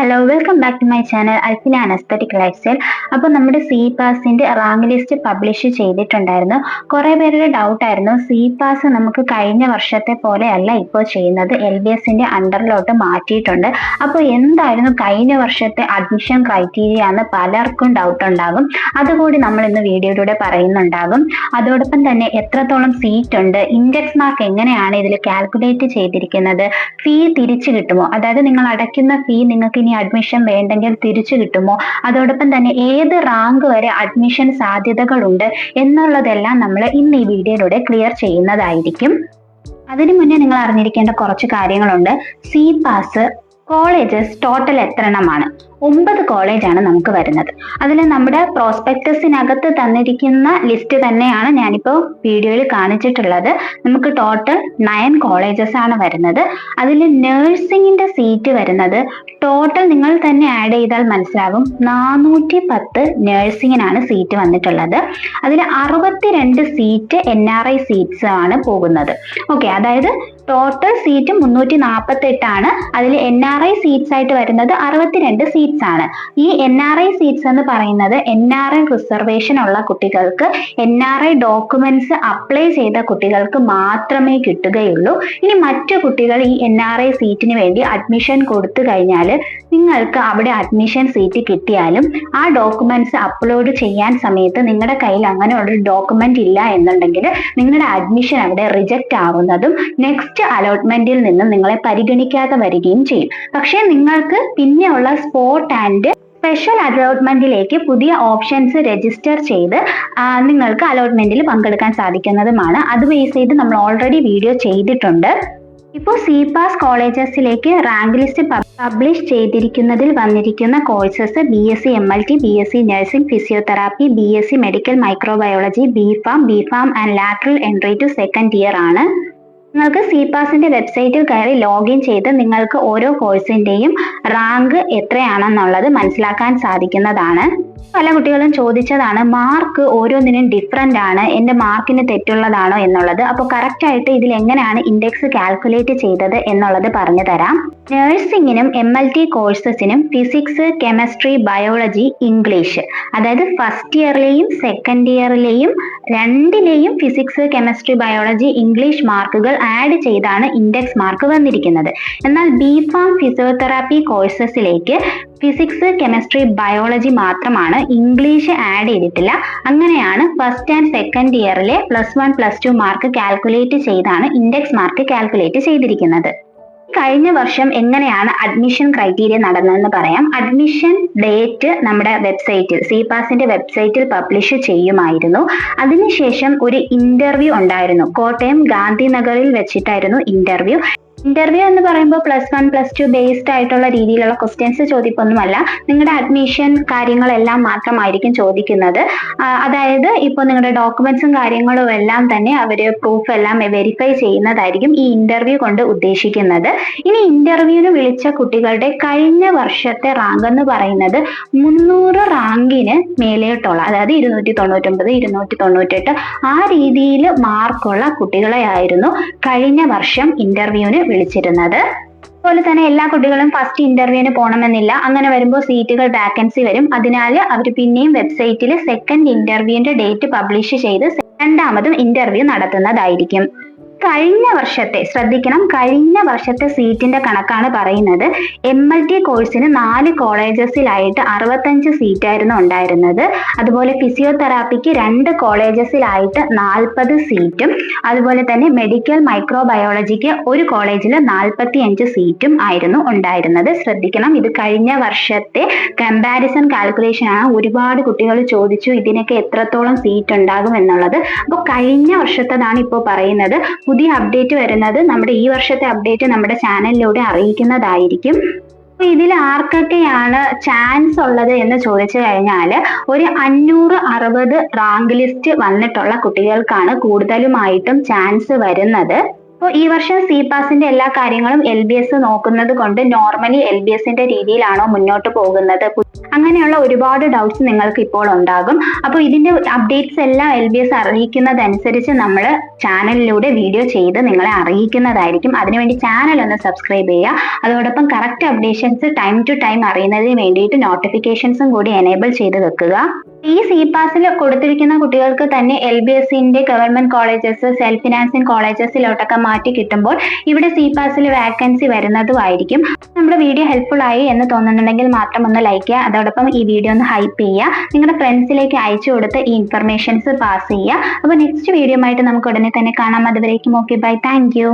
Hello, welcome back to my channel Alfina an aesthetic lifestyle. അപ്പോൾ നമ്മുടെ C പാസിന്റെ rank list publish ചെയ്തിട്ടുണ്ടായിരുന്നു. കുറെ പേരുടെ ഡൗട്ട് ആയിരുന്നു, സി പാസ് നമുക്ക് കഴിഞ്ഞ വർഷത്തെ പോലെയല്ല ഇപ്പോൾ ചെയ്യുന്നത്, LBSന്റെ അണ്ടറിലോട്ട് മാറ്റിയിട്ടുണ്ട്. അപ്പോൾ എന്തായിരുന്നു കഴിഞ്ഞ വർഷത്തെ അഡ്മിഷൻ ക്രൈറ്റീരിയ എന്ന് പലർക്കും ഡൗട്ട് ഉണ്ടാകും. അതുകൂടി നമ്മൾ ഇന്ന് വീഡിയോയിലൂടെ പറയുന്നുണ്ടാകും. അതോടൊപ്പം തന്നെ എത്രത്തോളം സീറ്റ് ഉണ്ട്, ഇൻഡെക്സ് മാർക്ക് എങ്ങനെയാണ് ഇതിൽ കാൽക്കുലേറ്റ് ചെയ്തിരിക്കുന്നത്, ഫീ തിരിച്ചു കിട്ടുമോ, അതായത് നിങ്ങൾ അടയ്ക്കുന്ന ഫീ നിങ്ങൾക്ക് ഇനി അഡ്മിഷൻ വേണ്ടെങ്കിൽ തിരിച്ചു കിട്ടുമോ, അതോടൊപ്പം തന്നെ ഏത് റാങ്ക് വരെ അഡ്മിഷൻ സാധ്യതകളുണ്ട് എന്നുള്ളതെല്ലാം നമ്മൾ ഇന്ന് ഈ വീഡിയോയിലൂടെ ക്ലിയർ ചെയ്യുന്നതായിരിക്കും. അതിനു മുന്നേ നിങ്ങൾ അറിഞ്ഞിരിക്കേണ്ട കുറച്ച് കാര്യങ്ങളുണ്ട്. സി പാസ് കോളേജസ് ടോട്ടൽ എത്ര എണ്ണമാണ്? 9 കോളേജാണ് നമുക്ക് വരുന്നത്. അതിൽ നമ്മുടെ പ്രോസ്പെക്ടസിനകത്ത് തന്നിരിക്കുന്ന ലിസ്റ്റ് തന്നെയാണ് ഞാനിപ്പോൾ വീഡിയോയിൽ കാണിച്ചിട്ടുള്ളത്. നമുക്ക് ടോട്ടൽ 9 കോളേജസ് ആണ് വരുന്നത്. അതിൽ നഴ്സിംഗിന്റെ സീറ്റ് വരുന്നത് ടോട്ടൽ നിങ്ങൾ തന്നെ ആഡ് ചെയ്താൽ മനസ്സിലാകും, 410 നഴ്സിംഗിനാണ് സീറ്റ് വന്നിട്ടുള്ളത്. അതിൽ 62 സീറ്റ് NRI സീറ്റ്സ് ആണ് പോകുന്നത്. ഓക്കെ, അതായത് ടോട്ടൽ സീറ്റ് 348 ആണ്. അതിൽ NRI സീറ്റ്സ് ആയിട്ട് വരുന്നത് 62 സീറ്റ്സ് ആണ്. ഈ NRI സീറ്റ്സ് എന്ന് പറയുന്നത് NRI റിസർവേഷൻ ഉള്ള കുട്ടികൾക്ക്, NRI ഡോക്യുമെന്റ്സ് അപ്ലൈ ചെയ്ത കുട്ടികൾക്ക് മാത്രമേ കിട്ടുകയുള്ളൂ. ഇനി മറ്റു കുട്ടികൾ ഈ NRI സീറ്റിന് വേണ്ടി അഡ്മിഷൻ കൊടുത്തു കഴിഞ്ഞാൽ നിങ്ങൾക്ക് അവിടെ അഡ്മിഷൻ സീറ്റ് കിട്ടിയാലും ആ ഡോക്യുമെന്റ്സ് അപ്ലോഡ് ചെയ്യാൻ സമയത്ത് നിങ്ങളുടെ കയ്യിൽ അങ്ങനെയുള്ള ഡോക്യുമെന്റ് ഇല്ല എന്നുണ്ടെങ്കിൽ നിങ്ങളുടെ അഡ്മിഷൻ അവിടെ റിജക്റ്റ് ആവുന്നതും നെക്സ്റ്റ് അലോട്ട്മെന്റിൽ നിന്ന് നിങ്ങളെ പരിഗണിക്കാതെ വരികയും ചെയ്യും. പക്ഷേ നിങ്ങൾക്ക് പിന്നെയുള്ള സ്പോട്ട് ആൻഡ് സ്പെഷ്യൽ അലോട്ട്മെന്റിലേക്ക് പുതിയ ഓപ്ഷൻസ് രജിസ്റ്റർ ചെയ്ത് നിങ്ങൾക്ക് അലോട്ട്മെന്റിൽ പങ്കെടുക്കാൻ സാധിക്കുന്നതുമാണ്. അത് ബേസ് ചെയ്ത് നമ്മൾ ഓൾറെഡി വീഡിയോ ചെയ്തിട്ടുണ്ട്. ഇപ്പോൾ സി പാസ് കോളേജസിലേക്ക് റാങ്ക് ലിസ്റ്റ് പബ്ലിഷ് ചെയ്തിരിക്കുന്നതിൽ വന്നിരിക്കുന്ന courses BSc MLT, BSc nursing, physiotherapy, BSc medical microbiology, B Pharm and lateral entry to second year ആണ്. നിങ്ങൾക്ക് സി പാസിന്റെ വെബ്സൈറ്റിൽ കയറി ലോഗിൻ ചെയ്ത് നിങ്ങൾക്ക് ഓരോ കോഴ്സിന്റെയും റാങ്ക് എത്രയാണെന്നുള്ളത് മനസ്സിലാക്കാൻ സാധിക്കുന്നതാണ്. പല കുട്ടികളും ചോദിച്ചതാണ്, മാർക്ക് ഓരോന്നിനും ഡിഫറെന്റ് ആണ്, എൻ്റെ മാർക്കിന് തെറ്റുള്ളതാണോ എന്നുള്ളത്. അപ്പോൾ കറക്റ്റ് ആയിട്ട് ഇതിൽ എങ്ങനെയാണ് ഇൻഡെക്സ് കാൽക്കുലേറ്റ് ചെയ്തത് എന്നുള്ളത് പറഞ്ഞു തരാം. നഴ്സിംഗിനും MLT കോഴ്സസിനും ഫിസിക്സ്, കെമിസ്ട്രി, ബയോളജി, ഇംഗ്ലീഷ്, അതായത് ഫസ്റ്റ് ഇയറിലെയും സെക്കൻഡ് ഇയറിലെയും രണ്ടിലെയും ഫിസിക്സ്, കെമിസ്ട്രി, ബയോളജി, ഇംഗ്ലീഷ് മാർക്കുകൾ ആഡ് ചെയ്താണ് ഇൻഡെക്സ് മാർക്ക് വന്നിരിക്കുന്നത്. എന്നാൽ ബിഫാം ഫിസിയോതെറാപ്പി കോഴ്സസിലേക്ക് ഫിസിക്സ്, കെമിസ്ട്രി, ബയോളജി മാത്രമാണ്, ഇംഗ്ലീഷ് ആഡ് ചെയ്തിട്ടില്ല. അങ്ങനെയാണ് ഫസ്റ്റ് ആൻഡ് സെക്കൻഡ് ഇയറിലെ +1 +2 മാർക്ക് കാൽക്കുലേറ്റ് ചെയ്താണ് ഇൻഡെക്സ് മാർക്ക് കാൽക്കുലേറ്റ് ചെയ്തിരിക്കുന്നത്. കഴിഞ്ഞ വർഷം എങ്ങനെയാണ് അഡ്മിഷൻ ക്രൈറ്റീരിയ നടന്നതെന്ന് പറയാം. അഡ്മിഷൻ ഡേറ്റ് നമ്മുടെ വെബ്സൈറ്റിൽ, സി പാസിന്റെ വെബ്സൈറ്റിൽ പബ്ലിഷ് ചെയ്യുമായിരുന്നു. അതിനുശേഷം ഒരു ഇന്റർവ്യൂ ഉണ്ടായിരുന്നു. കോട്ടയം ഗാന്ധിനഗറിൽ വെച്ചിട്ടായിരുന്നു ഇന്റർവ്യൂ എന്ന് പറയുമ്പോൾ +1 +2 ബേസ്ഡ് ആയിട്ടുള്ള രീതിയിലുള്ള ക്വസ്റ്റ്യൻസ് ചോദിപ്പൊന്നുമല്ല, നിങ്ങളുടെ അഡ്മിഷൻ കാര്യങ്ങളെല്ലാം മാത്രമായിരിക്കും ചോദിക്കുന്നത്. അതായത് ഇപ്പോൾ നിങ്ങളുടെ ഡോക്യുമെന്റ്സും കാര്യങ്ങളും എല്ലാം തന്നെ അവർ പ്രൂഫ് എല്ലാം വെരിഫൈ ചെയ്യുന്നതായിരിക്കും ഈ ഇന്റർവ്യൂ കൊണ്ട് ഉദ്ദേശിക്കുന്നത്. ഇനി ഇന്റർവ്യൂവിന് വിളിച്ച കുട്ടികളുടെ കഴിഞ്ഞ വർഷത്തെ റാങ്ക് എന്ന് പറയുന്നത് 300 റാങ്കിന് മേലേട്ടുള്ള, അതായത് 299, 298 ആ രീതിയിൽ മാർക്കുള്ള കുട്ടികളെയായിരുന്നു കഴിഞ്ഞ വർഷം ഇന്റർവ്യൂവിന് വിളിച്ചിരുന്നത്. അതുപോലെ തന്നെ എല്ലാ കുട്ടികളും ഫസ്റ്റ് ഇന്റർവ്യൂവിന് പോകണമെന്നില്ല. അങ്ങനെ വരുമ്പോൾ സീറ്റുകൾ വാക്കൻസി വരും. അതിനാൽ അവർ പിന്നെയും വെബ്സൈറ്റിൽ സെക്കൻഡ് ഇന്റർവ്യൂവിന്റെ ഡേറ്റ് പബ്ലിഷ് ചെയ്ത് രണ്ടാമതും ഇന്റർവ്യൂ നടത്തുന്നതായിരിക്കും. കഴിഞ്ഞ വർഷത്തെ ശ്രദ്ധിക്കണം, കഴിഞ്ഞ വർഷത്തെ സീറ്റിന്റെ കണക്കാണ് പറയുന്നത്. MLT കോഴ്സിന് 4 കോളേജസിലായിട്ട് 65 സീറ്റായിരുന്നു ഉണ്ടായിരുന്നത്. അതുപോലെ ഫിസിയോതെറാപ്പിക്ക് 2 കോളേജസിലായിട്ട് 40 സീറ്റും, അതുപോലെ തന്നെ മെഡിക്കൽ മൈക്രോബയോളജിക്ക് ഒരു കോളേജിൽ 45 സീറ്റും ആയിരുന്നു ഉണ്ടായിരുന്നത്. ശ്രദ്ധിക്കണം, ഇത് കഴിഞ്ഞ വർഷത്തെ കമ്പാരിസൺ കാൽക്കുലേഷൻ ആണ്. ഒരുപാട് കുട്ടികൾ ചോദിച്ചു ഇതിനൊക്കെ എത്രത്തോളം സീറ്റ് ഉണ്ടാകും എന്നുള്ളത്. അപ്പോൾ കഴിഞ്ഞ വർഷത്തേതാണ് ഇപ്പോൾ പറയുന്നത്. പുതിയ അപ്ഡേറ്റ് വരുന്നത്, നമ്മുടെ ഈ വർഷത്തെ അപ്ഡേറ്റ് നമ്മുടെ ചാനലിലൂടെ അറിയിക്കുന്നതായിരിക്കും. ഇതിൽ ആർക്കൊക്കെയാണ് ചാൻസ് ഉള്ളത് എന്ന് ചോദിച്ചു കഴിഞ്ഞാൽ ഒരു 560 റാങ്ക് ലിസ്റ്റ് വന്നിട്ടുള്ള കുട്ടികൾക്കാണ് കൂടുതലുമായിട്ടും ചാൻസ് വരുന്നത്. അപ്പോൾ ഈ വർഷം സി പാസിന്റെ എല്ലാ കാര്യങ്ങളും LBS നോക്കുന്നത് കൊണ്ട് നോർമലി LBSന്റെ രീതിയിലാണോ മുന്നോട്ട് പോകുന്നത്, അങ്ങനെയുള്ള ഒരുപാട് ഡൗട്ട്സ് നിങ്ങൾക്ക് ഇപ്പോൾ ഉണ്ടാകും. അപ്പോൾ ഇതിന്റെ അപ്ഡേറ്റ്സ് എല്ലാം LBS അറിയിക്കുന്നതനുസരിച്ച് നമ്മൾ ചാനലിലൂടെ വീഡിയോ ചെയ്ത് നിങ്ങളെ അറിയിക്കുന്നതായിരിക്കും. അതിനുവേണ്ടി ചാനൽ ഒന്ന് സബ്സ്ക്രൈബ് ചെയ്യുക. അതോടൊപ്പം correct updations time to time അറിയുന്നതിന് വേണ്ടിയിട്ട് നോട്ടിഫിക്കേഷൻസും കൂടി എനേബിൾ ചെയ്ത് വെക്കുക. ഈ സി പാസിൽ കൊടുത്തിരിക്കുന്ന കുട്ടികൾക്ക് തന്നെ LBSന്റെ ഗവൺമെന്റ് കോളേജസ്, സെൽഫ് ഫിനാൻസിങ് കോളേജസിലോട്ടൊക്കെ മാറ്റി കിട്ടുമ്പോൾ ഇവിടെ സി പാസിൽ വാക്കൻസി വരുന്നതുമായിരിക്കും. നമ്മുടെ വീഡിയോ ഹെൽപ്ഫുൾ ആയി എന്ന് തോന്നുന്നുണ്ടെങ്കിൽ മാത്രം ഒന്ന് ലൈക്ക് ചെയ്യുക. അതോടൊപ്പം ഈ വീഡിയോ ഒന്ന് ഹൈപ്പ് ചെയ്യുക, നിങ്ങളുടെ ഫ്രണ്ട്സിലേക്ക് അയച്ചു കൊടുത്ത് ഈ ഇൻഫർമേഷൻസ് പാസ് ചെയ്യുക. അപ്പോൾ നെക്സ്റ്റ് വീഡിയോ ആയിട്ട് നമുക്ക് ഉടനെ തന്നെ കാണാം. അതുവരേക്കും ഓക്കെ, ബൈ, താങ്ക് യു.